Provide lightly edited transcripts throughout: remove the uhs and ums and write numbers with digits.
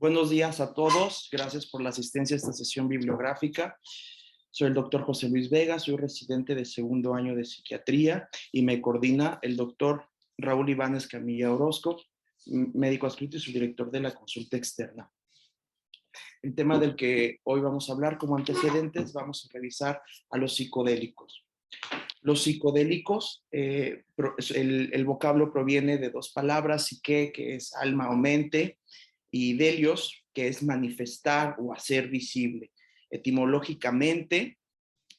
Buenos días a todos. Gracias por la asistencia a esta sesión bibliográfica. Soy el doctor José Luis Vega, soy residente de segundo año de psiquiatría y me coordina el doctor Raúl Ibáñez Camilla Orozco, médico adscrito y subdirector de la consulta externa. El tema del que hoy vamos a hablar como antecedentes, vamos a revisar a los psicodélicos. Los psicodélicos, el vocablo proviene de dos palabras, psique, que es alma o mente, y delios, que es manifestar o hacer visible. Etimológicamente,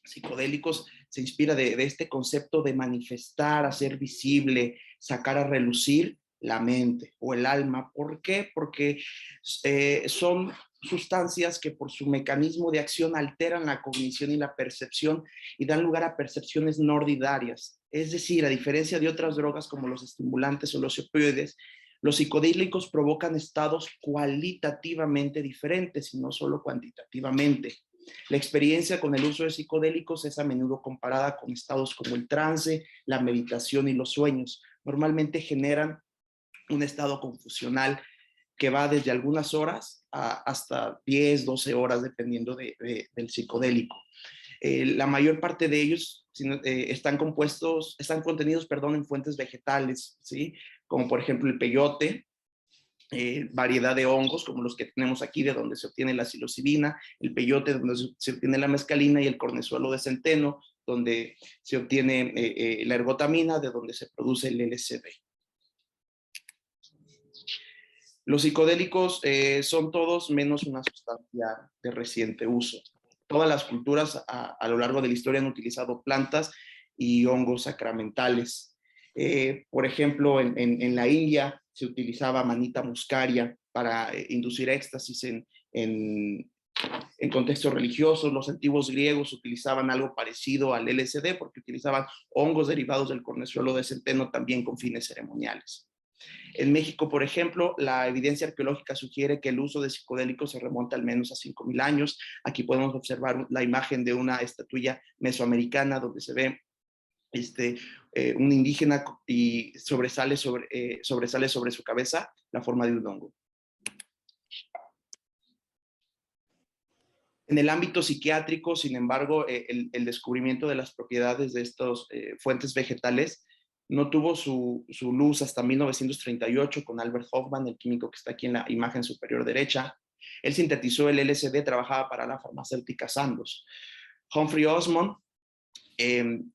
psicodélicos se inspira de este concepto de manifestar, hacer visible, sacar a relucir la mente o el alma. ¿Por qué? Porque son sustancias que por su mecanismo de acción alteran la cognición y la percepción y dan lugar a percepciones no ordinarias. Es decir, a diferencia de otras drogas como los estimulantes o los opioides, los psicodélicos provocan estados cualitativamente diferentes y no solo cuantitativamente. La experiencia con el uso de psicodélicos es a menudo comparada con estados como el trance, la meditación y los sueños. Normalmente generan un estado confusional que va desde algunas horas hasta 10, 12 horas, dependiendo del psicodélico. La mayor parte de ellos están contenidos, en fuentes vegetales, ¿sí? Como por ejemplo el peyote, variedad de hongos como los que tenemos aquí, de donde se obtiene la psilocibina, el peyote, donde se obtiene la mescalina, y el cornezuelo de centeno, donde se obtiene la ergotamina, de donde se produce el LSD. Los psicodélicos son todos menos una sustancia de reciente uso. Todas las culturas a lo largo de la historia han utilizado plantas y hongos sacramentales. Por ejemplo, en la India se utilizaba manita muscaria para inducir éxtasis en contextos religiosos. Los antiguos griegos utilizaban algo parecido al LSD porque utilizaban hongos derivados del cornezuelo de centeno también con fines ceremoniales. En México, por ejemplo, la evidencia arqueológica sugiere que el uso de psicodélicos se remonta al menos a 5,000 años. Aquí podemos observar la imagen de una estatuilla mesoamericana donde se ve un indígena y sobresale sobre su cabeza la forma de un hongo. En el ámbito psiquiátrico, sin embargo, el descubrimiento de las propiedades de estas fuentes vegetales no tuvo su luz hasta 1938 con Albert Hofmann, el químico que está aquí en la imagen superior derecha. Él sintetizó el LSD, trabajaba para la farmacéutica Sandoz. Humphrey Osmond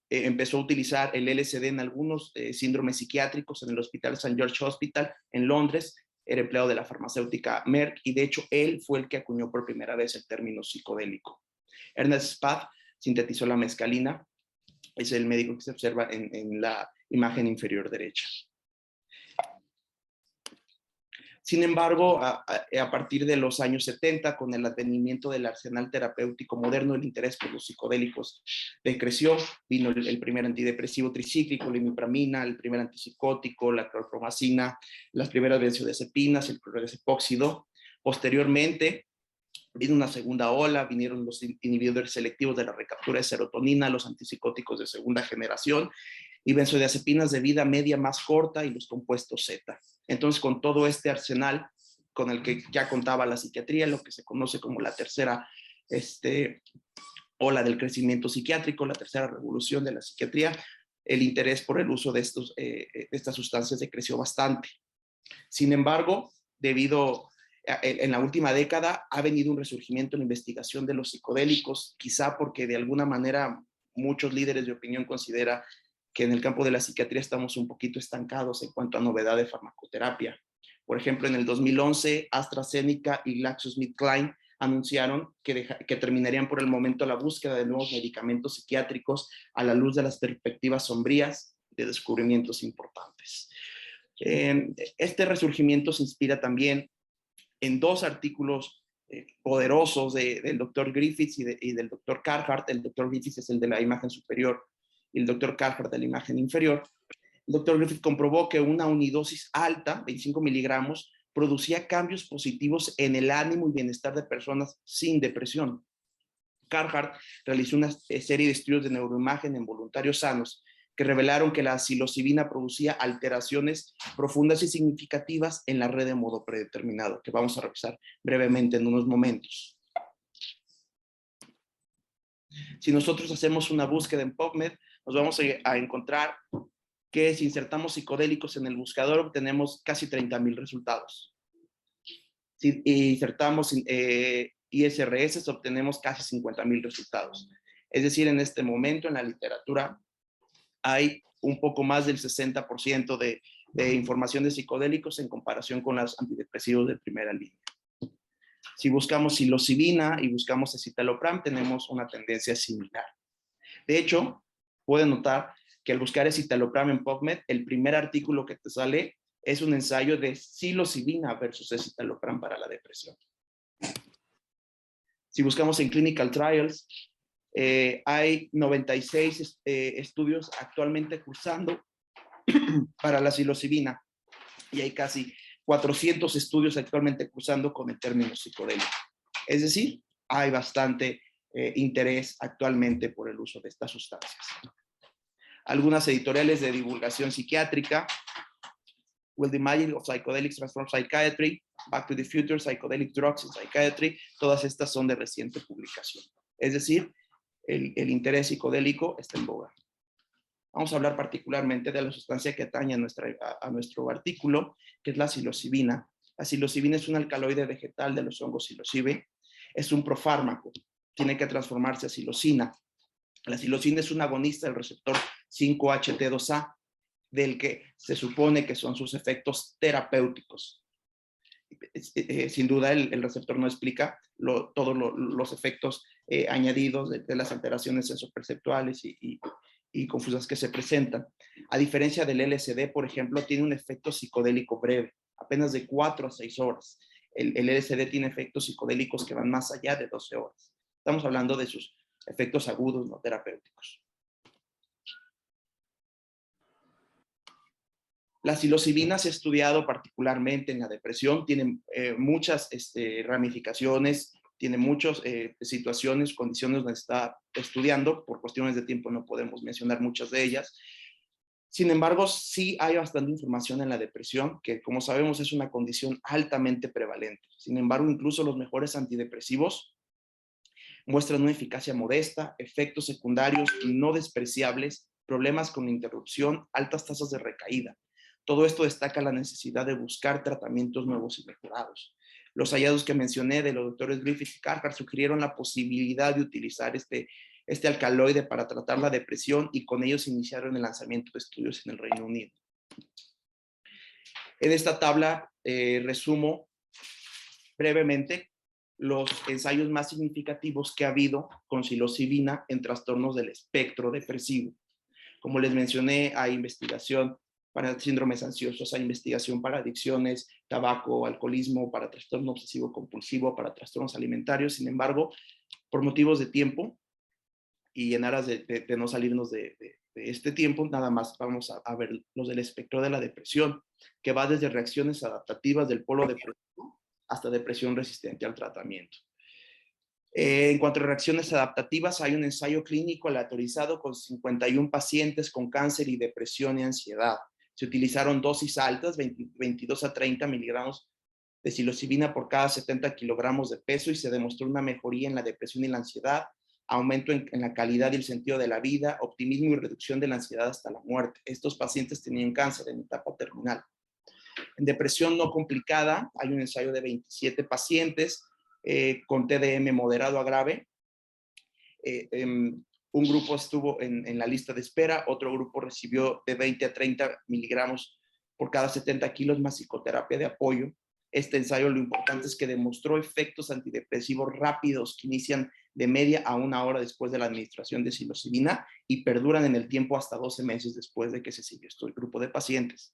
empezó a utilizar el LSD en algunos síndromes psiquiátricos en el Hospital St. George Hospital en Londres. Era empleado de la farmacéutica Merck y de hecho él fue el que acuñó por primera vez el término psicodélico. Ernest Spath sintetizó la mescalina, es el médico que se observa en la imagen inferior derecha. Sin embargo, a partir de los años 70, con el advenimiento del arsenal terapéutico moderno, el interés por los psicodélicos decreció. Vino el primer antidepresivo tricíclico, la imipramina, el primer antipsicótico, la clorpromacina, las primeras benzodiazepinas, el clorhexepóxido. Posteriormente, vino una segunda ola, vinieron los inhibidores selectivos de la recaptura de serotonina, los antipsicóticos de segunda generación y benzodiazepinas de vida media más corta y los compuestos Z. Entonces, con todo este arsenal con el que ya contaba la psiquiatría, lo que se conoce como la tercera ola del crecimiento psiquiátrico, la tercera revolución de la psiquiatría, el interés por el uso de estas sustancias decreció bastante. Sin embargo, en la última década ha venido un resurgimiento en la investigación de los psicodélicos, quizá porque de alguna manera muchos líderes de opinión consideran que en el campo de la psiquiatría estamos un poquito estancados en cuanto a novedad de farmacoterapia. Por ejemplo, en el 2011, AstraZeneca y GlaxoSmithKline anunciaron que terminarían por el momento la búsqueda de nuevos medicamentos psiquiátricos a la luz de las perspectivas sombrías de descubrimientos importantes. Este resurgimiento se inspira también en dos artículos poderosos del doctor Griffiths y del doctor Carhart. El doctor Griffiths es el de la imagen superior y el doctor Carhart de la imagen inferior. El doctor Griffiths comprobó que una unidosis alta, 25 miligramos, producía cambios positivos en el ánimo y bienestar de personas sin depresión. Carhart realizó una serie de estudios de neuroimagen en voluntarios sanos que revelaron que la psilocibina producía alteraciones profundas y significativas en la red de modo predeterminado, que vamos a revisar brevemente en unos momentos. Si nosotros hacemos una búsqueda en PubMed, nos vamos a encontrar que si insertamos psicodélicos en el buscador, obtenemos casi 30,000 resultados. Si insertamos ISRS, obtenemos casi 50,000 resultados. Es decir, en este momento en la literatura hay un poco más del 60% de información de psicodélicos en comparación con los antidepresivos de primera línea. Si buscamos psilocibina y buscamos escitalopram, tenemos una tendencia similar. De hecho, pueden notar que al buscar escitalopram en PubMed, el primer artículo que te sale es un ensayo de psilocibina versus escitalopram para la depresión. Si buscamos en Clinical Trials, hay 96 estudios actualmente cursando para la psilocibina y hay casi 400 estudios actualmente cursando con el término psicodélico. Es decir, hay bastante interés actualmente por el uso de estas sustancias. Algunas editoriales de divulgación psiquiátrica: Will the Magic of Psychedelics Transform Psychiatry, Back to the Future, Psychedelic Drugs in Psychiatry, todas estas son de reciente publicación. Es decir, el interés psicodélico está en boga. Vamos a hablar particularmente de la sustancia que atañe a nuestro artículo, que es la psilocibina. La psilocibina es un alcaloide vegetal de los hongos psilocibe. Es un profármaco. Tiene que transformarse a psilocina. La psilocina es un agonista del receptor 5-HT2A, del que se supone que son sus efectos terapéuticos. Sin duda, el receptor no explica todos los efectos añadidos de las alteraciones sensoperceptuales y confusas que se presentan. A diferencia del LSD, por ejemplo, tiene un efecto psicodélico breve, apenas de 4 a 6 horas. El LSD tiene efectos psicodélicos que van más allá de 12 horas. Estamos hablando de sus efectos agudos, no terapéuticos. La psilocibina se ha estudiado particularmente en la depresión, tiene muchas ramificaciones, tiene muchas situaciones, condiciones donde está estudiando. Por cuestiones de tiempo no podemos mencionar muchas de ellas. Sin embargo, sí hay bastante información en la depresión, que como sabemos es una condición altamente prevalente. Sin embargo, incluso los mejores antidepresivos muestran una eficacia modesta, efectos secundarios no despreciables, problemas con interrupción, altas tasas de recaída. Todo esto destaca la necesidad de buscar tratamientos nuevos y mejorados. Los hallazgos que mencioné de los doctores Griffith y Carhart sugirieron la posibilidad de utilizar este alcaloide para tratar la depresión y con ellos iniciaron el lanzamiento de estudios en el Reino Unido. En esta tabla resumo brevemente los ensayos más significativos que ha habido con psilocibina en trastornos del espectro depresivo. Como les mencioné, hay investigación para síndromes ansiosos, hay investigación para adicciones, tabaco, alcoholismo, para trastorno obsesivo compulsivo, para trastornos alimentarios. Sin embargo, por motivos de tiempo y en aras de no salirnos de este tiempo, nada más vamos a ver los del espectro de la depresión, que va desde reacciones adaptativas del polo depresivo hasta depresión resistente al tratamiento. En cuanto a reacciones adaptativas, hay un ensayo clínico aleatorizado con 51 pacientes con cáncer y depresión y ansiedad. Se utilizaron dosis altas, 22 a 30 miligramos de psilocibina por cada 70 kilogramos de peso, y se demostró una mejoría en la depresión y la ansiedad, aumento en la calidad y el sentido de la vida, optimismo y reducción de la ansiedad hasta la muerte. Estos pacientes tenían cáncer en etapa terminal. En depresión no complicada, hay un ensayo de 27 pacientes con TDM moderado a grave. Un grupo estuvo en la lista de espera, otro grupo recibió de 20 a 30 miligramos por cada 70 kilos más psicoterapia de apoyo. Este ensayo, lo importante es que demostró efectos antidepresivos rápidos que inician de media a 1 hora después de la administración de psilocibina y perduran en el tiempo hasta 12 meses después de que se siguió este grupo de pacientes.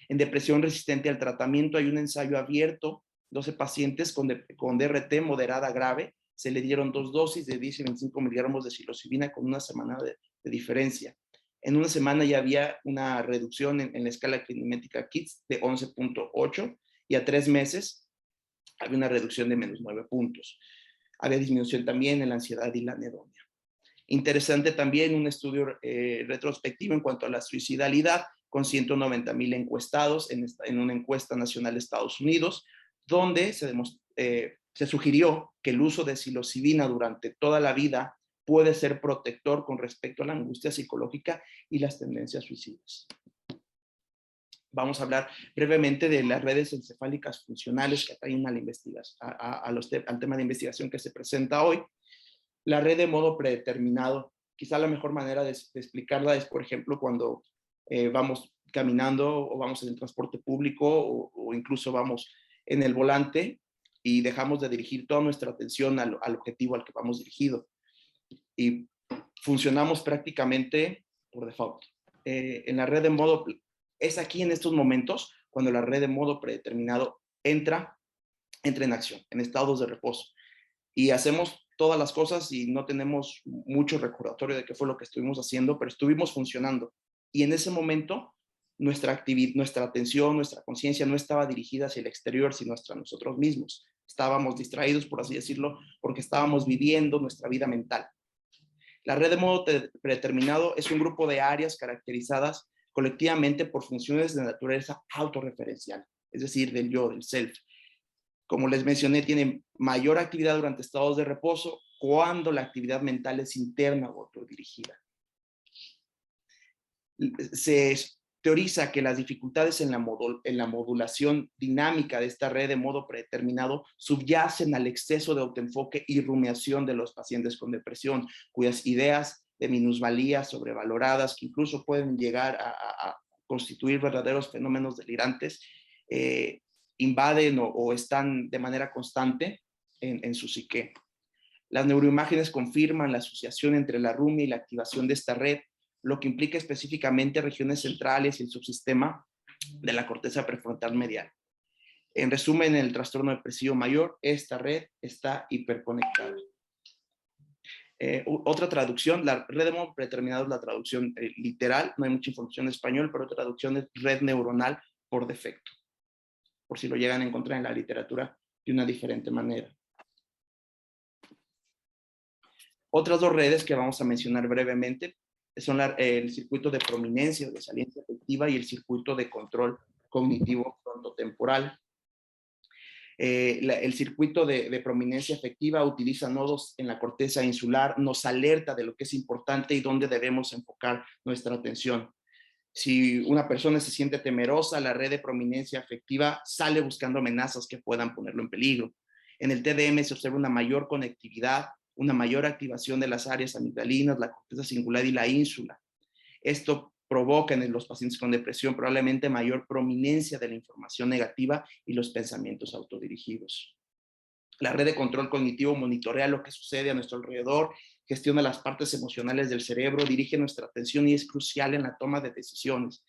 En depresión resistente al tratamiento hay un ensayo abierto, 12 pacientes con DRT moderada grave. Se le dieron 2 dosis de 10 y 25 miligramos de psilocibina con 1 semana de diferencia. En 1 semana ya había una reducción en la escala clinimétrica KITS de 11.8 y a 3 meses había una reducción de -9 puntos. Había disminución también en la ansiedad y la anedonia. Interesante también un estudio retrospectivo en cuanto a la suicidalidad, con 190,000 encuestados en una encuesta nacional de Estados Unidos, donde se sugirió que el uso de psilocibina durante toda la vida puede ser protector con respecto a la angustia psicológica y las tendencias suicidas. Vamos a hablar brevemente de las redes encefálicas funcionales que atañen a la investigación, al tema de investigación que se presenta hoy. La red de modo predeterminado, quizá la mejor manera de explicarla es, por ejemplo, cuando vamos caminando o vamos en el transporte público o incluso vamos en el volante y dejamos de dirigir toda nuestra atención al objetivo al que vamos dirigido. Y funcionamos prácticamente por default. En la red de modo, es aquí en estos momentos cuando la red de modo predeterminado entra en acción, en estados de reposo. Y hacemos todas las cosas y no tenemos mucho recordatorio de qué fue lo que estuvimos haciendo, pero estuvimos funcionando. Y en ese momento, nuestra atención, nuestra conciencia no estaba dirigida hacia el exterior, sino hacia nosotros mismos. Estábamos distraídos, por así decirlo, porque estábamos viviendo nuestra vida mental. La red de modo predeterminado es un grupo de áreas caracterizadas colectivamente por funciones de naturaleza autorreferencial, es decir, del yo, del self. Como les mencioné, tiene mayor actividad durante estados de reposo cuando la actividad mental es interna o autodirigida. Se teoriza que las dificultades en la modulación dinámica de esta red de modo predeterminado subyacen al exceso de autoenfoque y rumiación de los pacientes con depresión, cuyas ideas de minusvalía sobrevaloradas, que incluso pueden llegar a constituir verdaderos fenómenos delirantes, invaden o están de manera constante en su psique. Las neuroimágenes confirman la asociación entre la rumia y la activación de esta red, lo que implica específicamente regiones centrales y el subsistema de la corteza prefrontal medial. En resumen, en el trastorno depresivo mayor, esta red está hiperconectada. Otra traducción, la red de modo predeterminado es la traducción literal, no hay mucha información en español, pero otra traducción es red neuronal por defecto, por si lo llegan a encontrar en la literatura de una diferente manera. Otras dos redes que vamos a mencionar brevemente son el circuito de prominencia o de saliencia afectiva y el circuito de control cognitivo frontotemporal. El circuito de prominencia afectiva utiliza nodos en la corteza insular, nos alerta de lo que es importante y dónde debemos enfocar nuestra atención. Si una persona se siente temerosa, la red de prominencia afectiva sale buscando amenazas que puedan ponerlo en peligro. En el TDM se observa una mayor conectividad, una mayor activación de las áreas amigdalinas, la corteza cingulada y la ínsula. Esto provoca en los pacientes con depresión probablemente mayor prominencia de la información negativa y los pensamientos autodirigidos. La red de control cognitivo monitorea lo que sucede a nuestro alrededor, gestiona las partes emocionales del cerebro, dirige nuestra atención y es crucial en la toma de decisiones.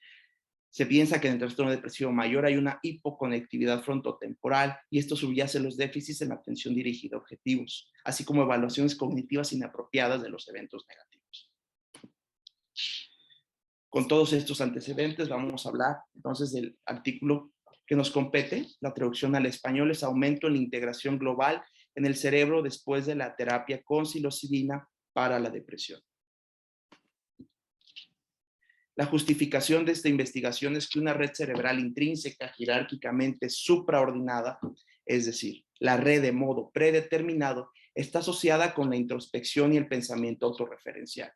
Se piensa que en el trastorno depresivo mayor hay una hipoconectividad frontotemporal y esto subyace los déficits en la atención dirigida a objetivos, así como evaluaciones cognitivas inapropiadas de los eventos negativos. Con todos estos antecedentes vamos a hablar entonces del artículo que nos compete. La traducción al español es aumento en la integración global en el cerebro después de la terapia con psilocibina para la depresión. La justificación de esta investigación es que una red cerebral intrínseca jerárquicamente supraordinada, es decir, la red de modo predeterminado, está asociada con la introspección y el pensamiento autorreferencial.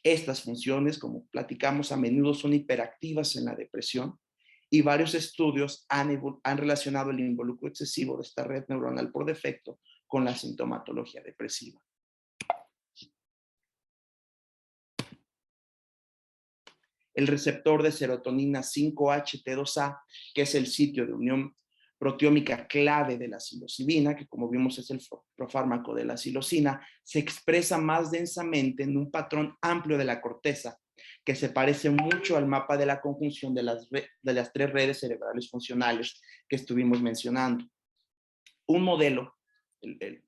Estas funciones, como platicamos, a menudo son hiperactivas en la depresión y varios estudios han relacionado el involucro excesivo de esta red neuronal por defecto con la sintomatología depresiva. El receptor de serotonina 5-HT2A, que es el sitio de unión proteómica clave de la psilocibina, que como vimos es el profármaco de la psilocina, se expresa más densamente en un patrón amplio de la corteza, que se parece mucho al mapa de la conjunción de las tres redes cerebrales funcionales que estuvimos mencionando. Un modelo el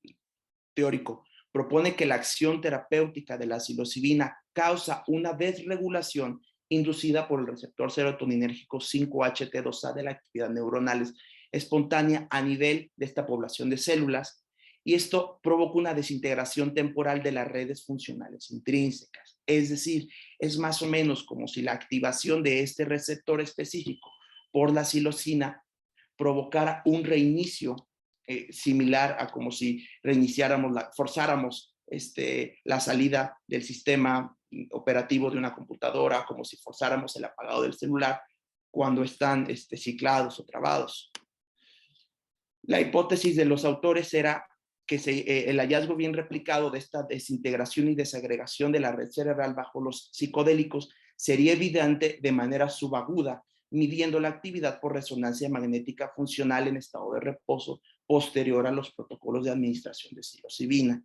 teórico propone que la acción terapéutica de la psilocibina causa una desregulación inducida por el receptor serotoninérgico 5-HT2A de la actividad neuronal espontánea a nivel de esta población de células y esto provoca una desintegración temporal de las redes funcionales intrínsecas. Es decir, es más o menos como si la activación de este receptor específico por la psilocina provocara un reinicio similar a como si reiniciáramos, forzáramos la salida del sistema operativo de una computadora, como si forzáramos el apagado del celular cuando están ciclados o trabados. La hipótesis de los autores era que el hallazgo bien replicado de esta desintegración y desagregación de la red cerebral bajo los psicodélicos sería evidente de manera subaguda, midiendo la actividad por resonancia magnética funcional en estado de reposo posterior a los protocolos de administración de psilocibina.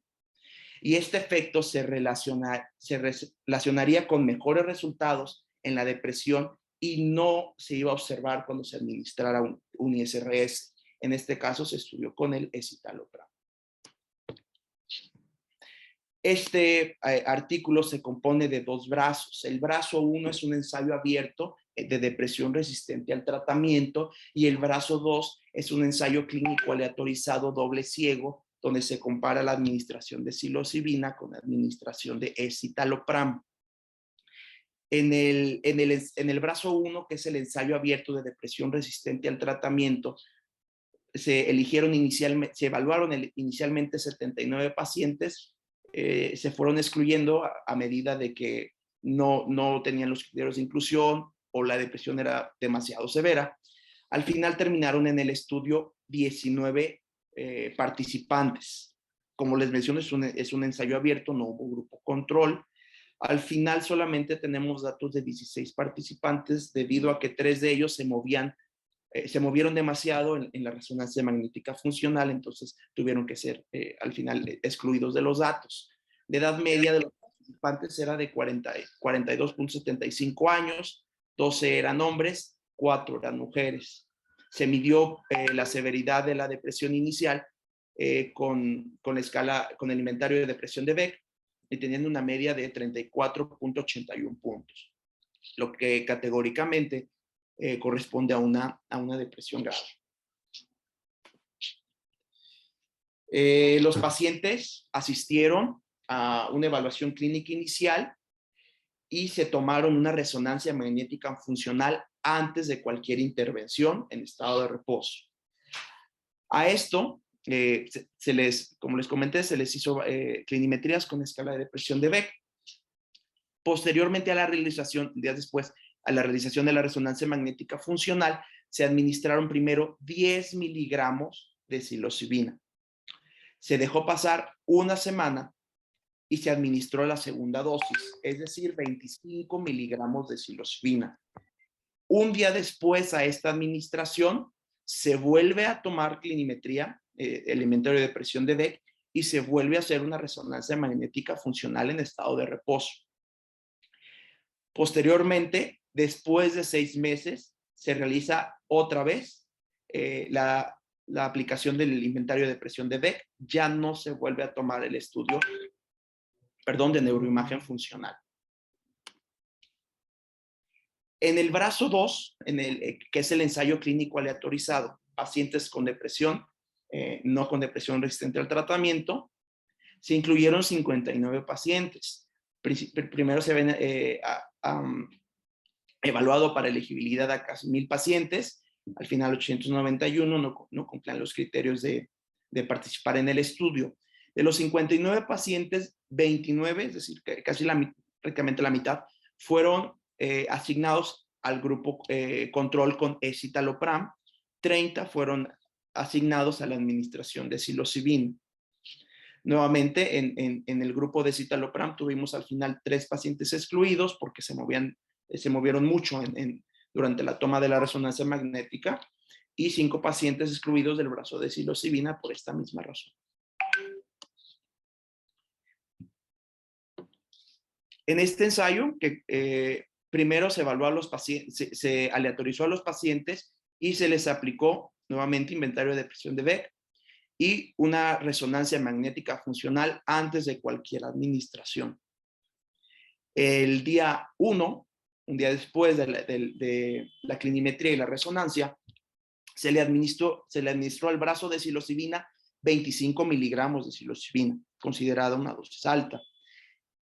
Y este efecto se relacionaría con mejores resultados en la depresión y no se iba a observar cuando se administrara un ISRS. En este caso se estudió con el escitalopram. Este artículo se compone de dos brazos. El brazo 1 es un ensayo abierto de depresión resistente al tratamiento y el brazo 2 es un ensayo clínico aleatorizado doble ciego donde se compara la administración de psilocibina con la administración de escitalopram. En el brazo 1, que es el ensayo abierto de depresión resistente al tratamiento, se evaluaron inicialmente 79 pacientes, se fueron excluyendo a medida de que no tenían los criterios de inclusión o la depresión era demasiado severa. Al final terminaron en el estudio 19 participantes. Como les menciono, es un ensayo abierto, no hubo grupo control. Al final solamente tenemos datos de 16 participantes debido a que 3 de ellos se movieron demasiado en la resonancia magnética funcional, entonces tuvieron que ser al final excluidos de los datos. La edad media de los participantes era de 42.75 años, 12 eran hombres, 4 eran mujeres. Se midió la severidad de la depresión inicial con el inventario de depresión de Beck y teniendo una media de 34.81 puntos, lo que categóricamente corresponde a una depresión grave. Los pacientes asistieron a una evaluación clínica inicial y se tomaron una resonancia magnética funcional antes de cualquier intervención en estado de reposo. A esto, como les comenté, se les hizo clinimetrías con escala de depresión de Beck. Posteriormente a la realización, días después, a la realización de la resonancia magnética funcional, se administraron primero 10 miligramos de psilocibina. Se dejó pasar una semana y se administró la segunda dosis, es decir, 25 miligramos de psilocibina. Un día después a esta administración, se vuelve a tomar clinimetría, el inventario de presión de Beck, y se vuelve a hacer una resonancia magnética funcional en estado de reposo. Posteriormente, después de 6 meses, se realiza otra vez la aplicación del inventario de presión de Beck. Ya no se vuelve a tomar el estudio, de neuroimagen funcional. En el brazo 2, que es el ensayo clínico aleatorizado, pacientes con depresión, no con depresión resistente al tratamiento, se incluyeron 59 pacientes. Primero se ven evaluado para elegibilidad a casi 1,000 pacientes. Al final 891 no cumplían los criterios de participar en el estudio. De los 59 pacientes, 29, es decir, casi prácticamente la mitad, fueron asignados al grupo control con escitalopram. 30 fueron asignados a la administración de psilocibina. Nuevamente, en el grupo de escitalopram tuvimos al final 3 pacientes excluidos porque se movieron mucho durante la toma de la resonancia magnética y 5 pacientes excluidos del brazo de psilocibina por esta misma razón. En este ensayo, que primero se evaluó a los pacientes, se aleatorizó a los pacientes y se les aplicó nuevamente inventario de presión de Beck y una resonancia magnética funcional antes de cualquier administración. El día 1, un día después de la clinimetría y la resonancia, se le administró al brazo de psilocibina 25 miligramos de psilocibina, considerada una dosis alta.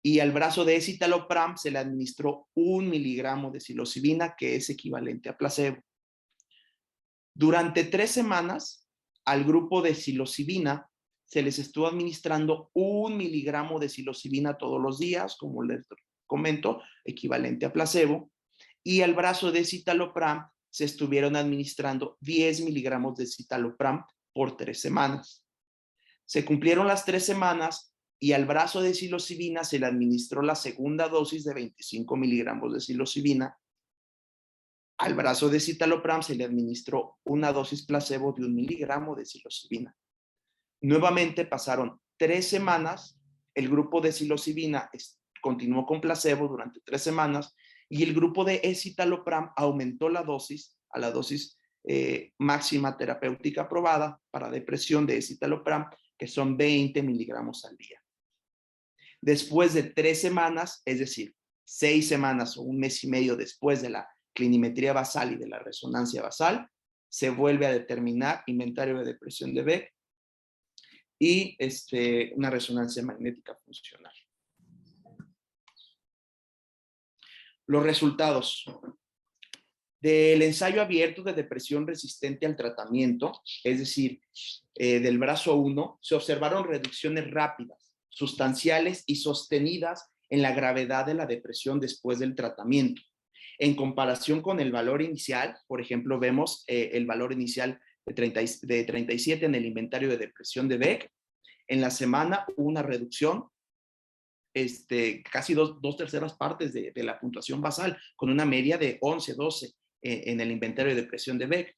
Y al brazo de escitalopram se le administró 1 miligramo de psilocibina, que es equivalente a placebo. Durante 3 semanas, al grupo de psilocibina se les estuvo administrando 1 miligramo de psilocibina todos los días, como les comento, equivalente a placebo. Y al brazo de citalopram se estuvieron administrando 10 miligramos de citalopram por 3 semanas. Se cumplieron las 3 semanas y al brazo de psilocibina se le administró la segunda dosis de 25 miligramos de psilocibina. Al brazo de citalopram se le administró una dosis placebo de 1 miligramo de psilocibina. Nuevamente pasaron 3 semanas, el grupo de psilocibina continuó con placebo durante 3 semanas y el grupo de escitalopram aumentó la dosis a la dosis máxima terapéutica aprobada para depresión de escitalopram, que son 20 miligramos al día. Después de 3 semanas, es decir, 6 semanas o 1 mes y medio después de la clinimetría basal y de la resonancia basal, se vuelve a determinar inventario de depresión de Beck y una resonancia magnética funcional. Los resultados del ensayo abierto de depresión resistente al tratamiento, es decir, del brazo 1, se observaron reducciones rápidas, sustanciales y sostenidas en la gravedad de la depresión después del tratamiento. En comparación con el valor inicial, por ejemplo, vemos el valor inicial de 37 en el inventario de depresión de Beck. En la semana hubo una reducción, casi dos terceras partes de la puntuación basal, con una media de 11, 12 en el inventario de depresión de Beck.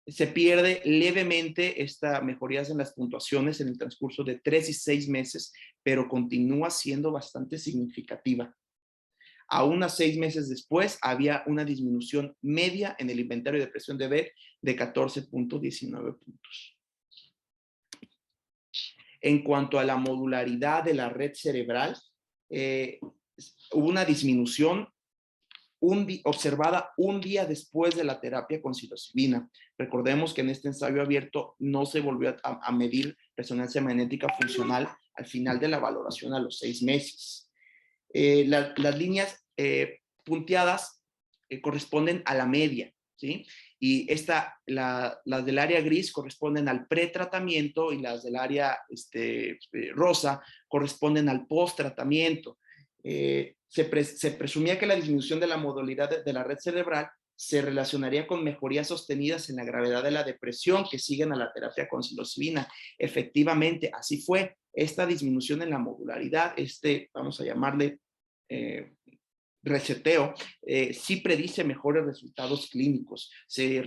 Se pierde levemente esta mejorías en las puntuaciones en el transcurso de 3 y 6 meses, pero continúa siendo bastante significativa. Aún a 6 meses después, había una disminución media en el inventario de depresión de Beck de 14.19 puntos. En cuanto a la modularidad de la red cerebral, hubo una disminución observada un día después de la terapia con psilocibina. Recordemos que en este ensayo abierto no se volvió a medir resonancia magnética funcional al final de la valoración a los 6 meses. Las líneas punteadas corresponden a la media, ¿sí? Y las del área gris corresponden al pretratamiento y las del área rosa corresponden al post-tratamiento. Se presumía que la disminución de la modularidad de la red cerebral se relacionaría con mejorías sostenidas en la gravedad de la depresión que siguen a la terapia con psilocibina. Efectivamente, así fue. Esta disminución en la modularidad, vamos a llamarle reseteo, sí predice mejores resultados clínicos. Se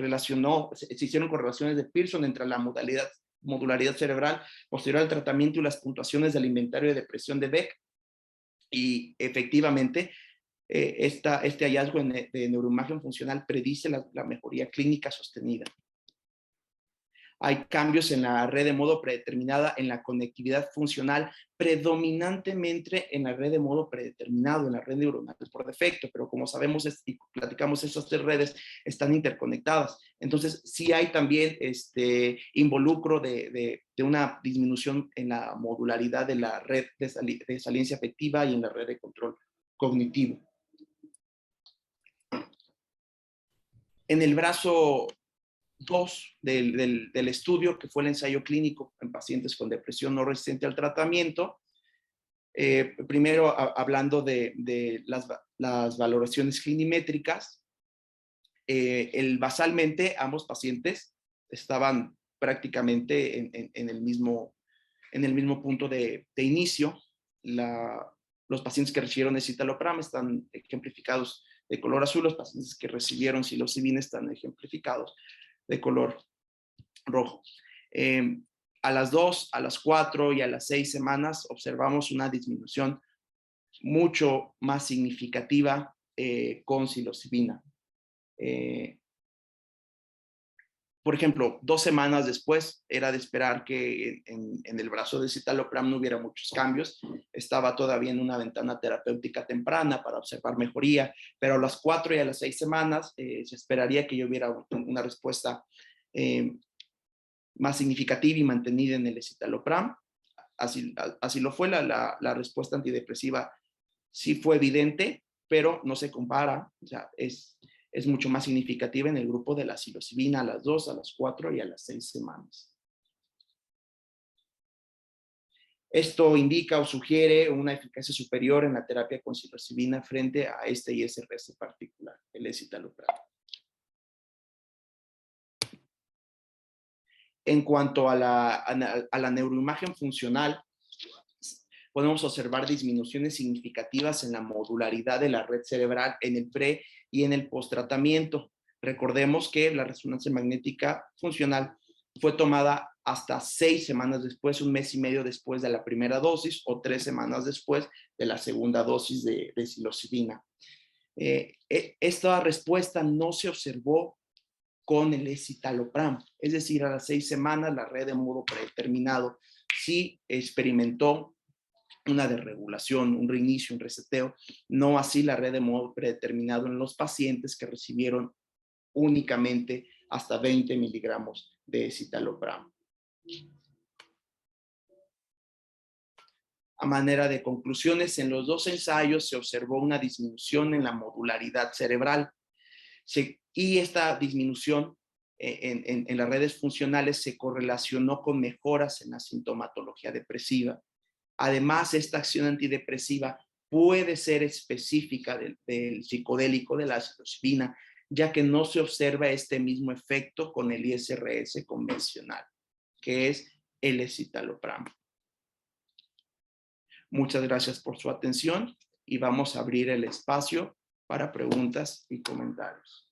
hicieron correlaciones de Pearson entre la modularidad cerebral posterior al tratamiento y las puntuaciones del inventario de depresión de Beck. Y efectivamente, este hallazgo de neuroimagen funcional predice la mejoría clínica sostenida. Hay cambios en la red de modo predeterminada, en la conectividad funcional, predominantemente en la red de modo predeterminado, en la red neuronal por defecto, pero como sabemos y platicamos, esas 3 redes están interconectadas. Entonces, sí hay también involucro de una disminución en la modularidad de la red de saliencia afectiva y en la red de control cognitivo. En el brazo 2 del estudio, que fue el ensayo clínico en pacientes con depresión no resistente al tratamiento, primero hablando de las valoraciones clinimétricas, basalmente ambos pacientes estaban prácticamente en el mismo punto de inicio. Los pacientes que recibieron escitalopram están ejemplificados de color azul, los pacientes que recibieron psilocibina están ejemplificados de color rojo. A las 2, a las 4 y a las 6 semanas observamos una disminución mucho más significativa con psilocibina. Por ejemplo, 2 semanas después era de esperar que en el brazo de citalopram no hubiera muchos cambios. Estaba todavía en una ventana terapéutica temprana para observar mejoría, pero a las 4 y a las 6 semanas se esperaría que yo hubiera una respuesta más significativa y mantenida en el escitalopram. Así lo fue. La respuesta antidepresiva sí fue evidente, pero no se compara. O sea, es mucho más significativa en el grupo de la psilocibina a las 2, a las 4 y a las 6 semanas. Esto indica o sugiere una eficacia superior en la terapia con psilocibina frente a este ISRS particular, el escitalopram. En cuanto a la neuroimagen funcional, podemos observar disminuciones significativas en la modularidad de la red cerebral en el pre y en el posttratamiento. Recordemos que la resonancia magnética funcional fue tomada hasta 6 semanas después, un mes y medio después de la primera dosis o 3 semanas después de la segunda dosis de psilocibina. Esta respuesta no se observó con el escitalopram, es decir, a las 6 semanas la red de modo predeterminado sí experimentó una desregulación, un reinicio, un reseteo, no así la red de modo predeterminado en los pacientes que recibieron únicamente hasta 20 miligramos de escitalopram. A manera de conclusiones, en los 2 ensayos se observó una disminución en la modularidad cerebral y esta disminución en las redes funcionales se correlacionó con mejoras en la sintomatología depresiva. Además, esta acción antidepresiva puede ser específica del psicodélico, de la psilocibina, ya que no se observa este mismo efecto con el ISRS convencional, que es el escitalopram. Muchas gracias por su atención y vamos a abrir el espacio para preguntas y comentarios.